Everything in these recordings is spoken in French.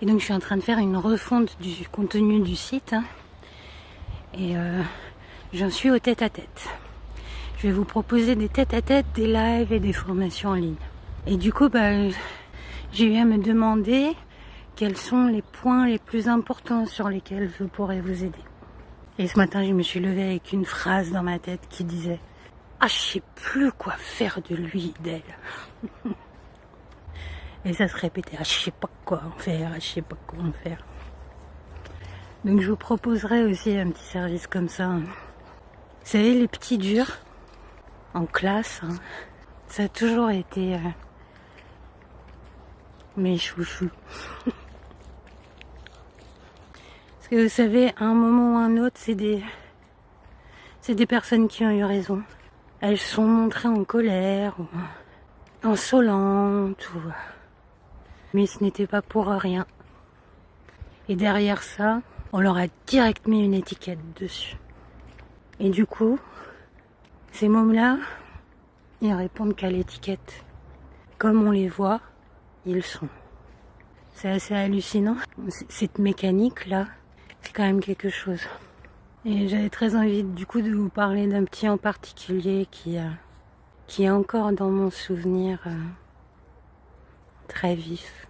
Et donc je suis en train de faire une refonte du contenu du site. Et j'en suis au tête-à-tête. Je vais vous proposer des tête-à-tête, des lives et des formations en ligne. Et du coup, j'ai eu à me demander quels sont les points les plus importants sur lesquels je pourrais vous aider. Et ce matin, je me suis levée avec une phrase dans ma tête qui disait « Ah, je sais plus quoi faire de lui, d'elle. » Et ça se répétait « Ah, je sais pas quoi en faire, je sais pas quoi en faire. » Donc je vous proposerai aussi un petit service comme ça. Vous savez, les petits durs en classe, ça a toujours été mes chouchous. Parce que vous savez, à un moment ou à un autre, c'est des personnes qui ont eu raison. Elles se sont montrées en colère, ou insolentes, mais ce n'était pas pour rien. Et derrière ça, on leur a direct mis une étiquette dessus. Et du coup, ces mômes-là, ils répondent qu'à l'étiquette. Comme on les voit, ils sont. C'est assez hallucinant. Cette mécanique-là, c'est quand même quelque chose. Et j'avais très envie du coup de vous parler d'un petit en particulier qui est encore dans mon souvenir très vif.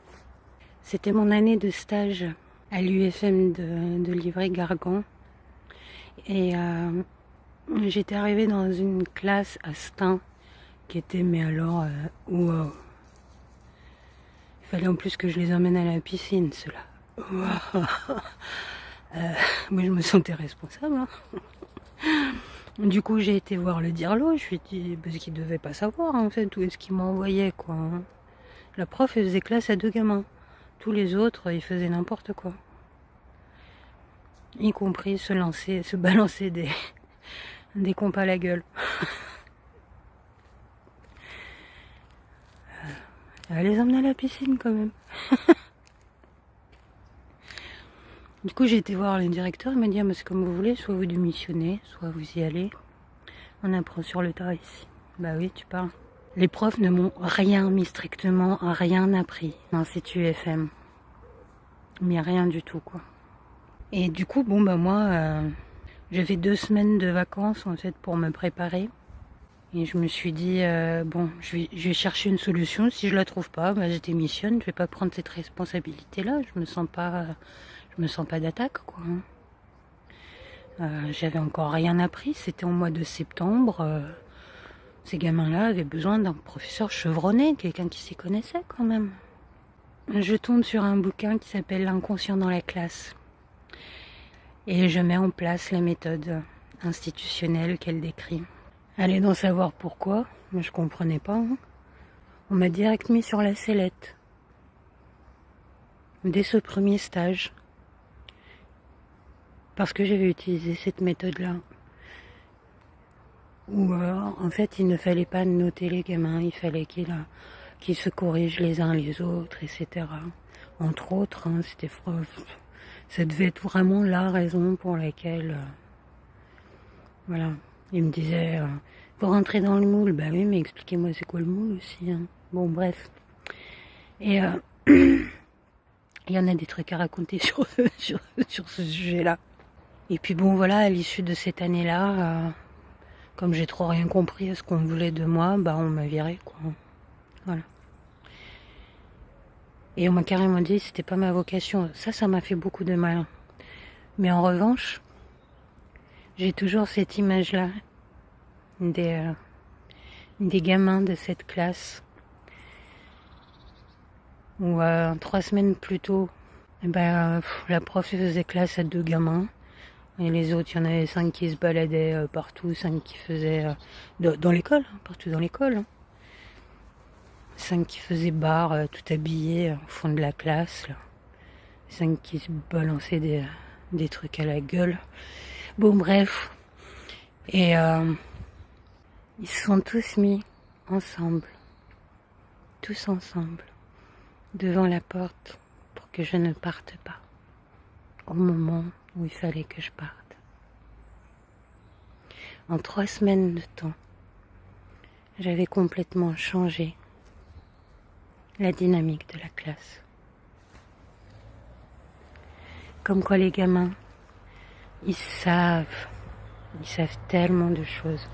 C'était mon année de stage à l'UFM de Livry-Gargan. Et j'étais arrivée dans une classe à Stein qui était, mais alors, wow. Il fallait en plus que je les emmène à la piscine, ceux-là. Wow. Moi, je me sentais responsable. Du coup, j'ai été voir le dirlo. Je lui ai dit, parce qu'il devait pas savoir, en fait, où est-ce qu'il m'envoyait, quoi. La prof, elle faisait classe à 2 gamins. Tous les autres, ils faisaient n'importe quoi. Y compris se balancer des comptes à la gueule. Elle les emmenait à la piscine, quand même. Du coup, j'ai été voir le directeur, il m'a dit, ah, c'est comme vous voulez, soit vous démissionnez, soit vous y allez. On apprend sur le tas ici. Bah oui, tu parles. Les profs ne m'ont rien mis strictement, rien appris dans cette UFM. Mais rien du tout, quoi. Et du coup, moi, j'avais 2 semaines de vacances, en fait, pour me préparer. Et je me suis dit, je vais chercher une solution. Si je la trouve pas, je démissionne. Je vais pas prendre cette responsabilité-là. Je me sens pas d'attaque, quoi. J'avais encore rien appris. C'était au mois de septembre. Ces gamins-là avaient besoin d'un professeur chevronné, quelqu'un qui s'y connaissait quand même. Je tombe sur un bouquin qui s'appelle L'inconscient dans la classe. Et je mets en place la méthode institutionnelle qu'elle décrit. Allez donc savoir pourquoi, mais je comprenais pas. On m'a direct mis sur la sellette. Dès ce premier stage. Parce que j'avais utilisé cette méthode-là. Où en fait il ne fallait pas noter les gamins, il fallait qu'ils se corrigent les uns les autres, etc. Entre autres, ça devait être vraiment la raison pour laquelle voilà. Il me disait faut rentrer dans le moule. Bah oui, mais expliquez-moi c'est quoi le moule aussi, hein. Bon, bref. Et il y en a des trucs à raconter sur ce sujet-là. Et puis bon, voilà, à l'issue de cette année-là, comme j'ai trop rien compris à ce qu'on voulait de moi, on m'a viré, quoi. Voilà. Et on m'a carrément dit que c'était pas ma vocation. Ça m'a fait beaucoup de mal. Mais en revanche, j'ai toujours cette image-là des gamins de cette classe où 3 semaines plus tôt, la prof faisait classe à 2 gamins. Et les autres, il y en avait 5 qui se baladaient partout, 5 qui faisaient dans l'école, partout dans l'école. 5 qui faisaient bar, tout habillés au fond de la classe. Là. 5 qui se balançaient des trucs à la gueule. Bon, bref. Et ils se sont tous mis ensemble, tous ensemble, devant la porte pour que je ne parte pas au moment où il fallait que je parte. En 3 semaines de temps, j'avais complètement changé la dynamique de la classe. Comme quoi les gamins, ils savent tellement de choses.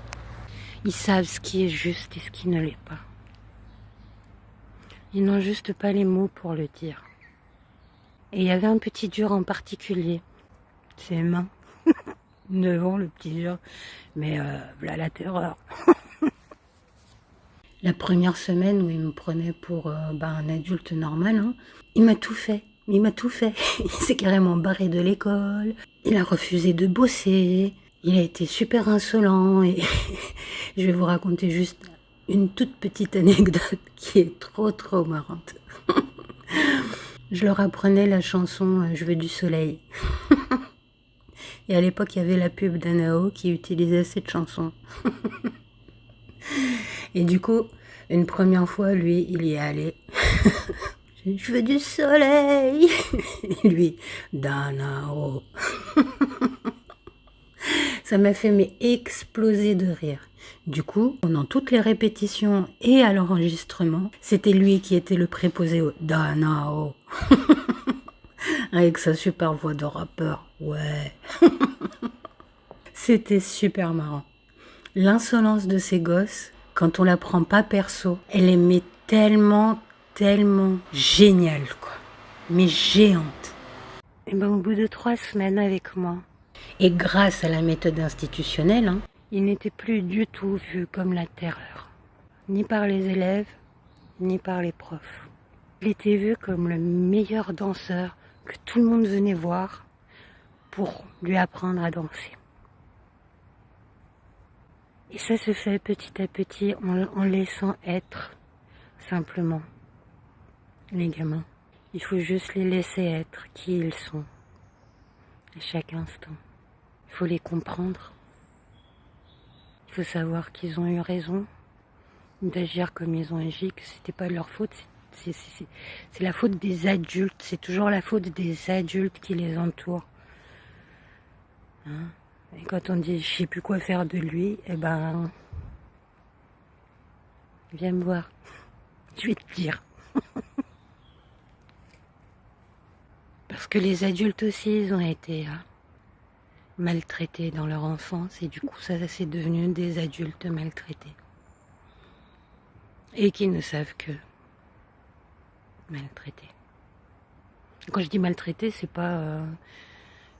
Ils savent ce qui est juste et ce qui ne l'est pas. Ils n'ont juste pas les mots pour le dire. Et il y avait un petit dur en particulier. Ses mains. 9 ans le petit dur. Mais voilà la terreur. La première semaine où il me prenait pour un adulte normal, hein, il m'a tout fait. Il m'a tout fait. Il s'est carrément barré de l'école. Il a refusé de bosser. Il a été super insolent. Et je vais vous raconter juste une toute petite anecdote qui est trop marrante. Je leur apprenais la chanson « Je veux du soleil ». Et à l'époque, il y avait la pub d'Anao qui utilisait cette chanson. Et du coup, une première fois, lui, il y est allé. Je veux du soleil. Et lui, Danao. Ça m'a fait exploser de rire. Du coup, pendant toutes les répétitions et à l'enregistrement, c'était lui qui était le préposé au Danao. Avec sa super voix de rappeur. Ouais. C'était super marrant. L'insolence de ces gosses, quand on la prend pas perso, elle est tellement géniale, quoi. Mais géante. Et ben, au bout de 3 semaines avec moi, et grâce à la méthode institutionnelle, hein, il n'était plus du tout vu comme la terreur. Ni par les élèves, ni par les profs. Il était vu comme le meilleur danseur que tout le monde venait voir pour lui apprendre à danser. Et ça se fait petit à petit en laissant être simplement les gamins. Il faut juste les laisser être qui ils sont à chaque instant. Il faut les comprendre. Il faut savoir qu'ils ont eu raison d'agir comme ils ont agi, que c'était pas de leur faute. C'est la faute des adultes. C'est toujours la faute des adultes qui les entourent. Hein? Et quand on dit je sais plus quoi faire de lui, eh ben viens me voir. Je vais te dire. Parce que les adultes aussi, ils ont été maltraités dans leur enfance et du coup ça c'est devenu des adultes maltraités. Et qui ne savent que maltraiter. Quand je dis maltraiter, c'est pas...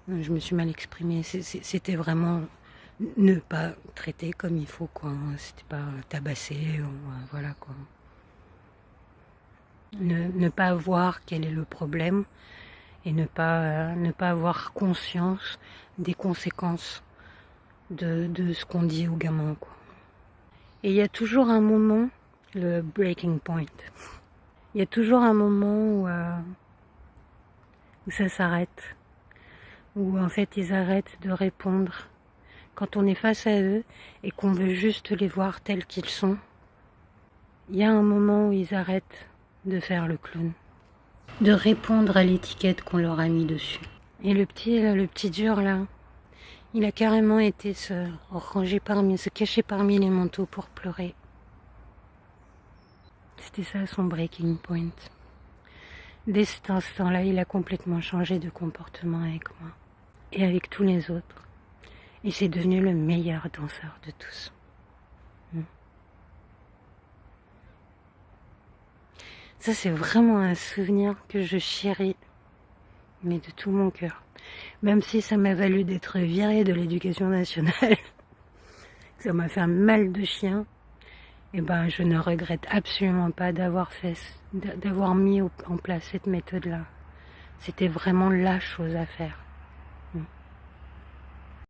je me suis mal exprimée. C'était vraiment ne pas traiter comme il faut, quoi. C'était pas tabasser, ou, voilà, quoi. Ne pas voir quel est le problème et ne pas avoir conscience des conséquences de ce qu'on dit aux gamins, quoi. Et il y a toujours un moment, le breaking point. Il y a toujours un moment où ça s'arrête, où en fait ils arrêtent de répondre. Quand on est face à eux et qu'on veut juste les voir tels qu'ils sont, il y a un moment où ils arrêtent de faire le clown, de répondre à l'étiquette qu'on leur a mis dessus. Et le petit dur là, il a carrément été se cacher parmi les manteaux pour pleurer. C'était ça son breaking point. Dès cet instant-là, il a complètement changé de comportement avec moi et avec tous les autres. Et c'est devenu le meilleur danseur de tous. Ça, c'est vraiment un souvenir que je chéris, mais de tout mon cœur. Même si ça m'a valu d'être virée de l'éducation nationale, ça m'a fait un mal de chien, et ben je ne regrette absolument pas d'avoir mis en place cette méthode-là. C'était vraiment la chose à faire.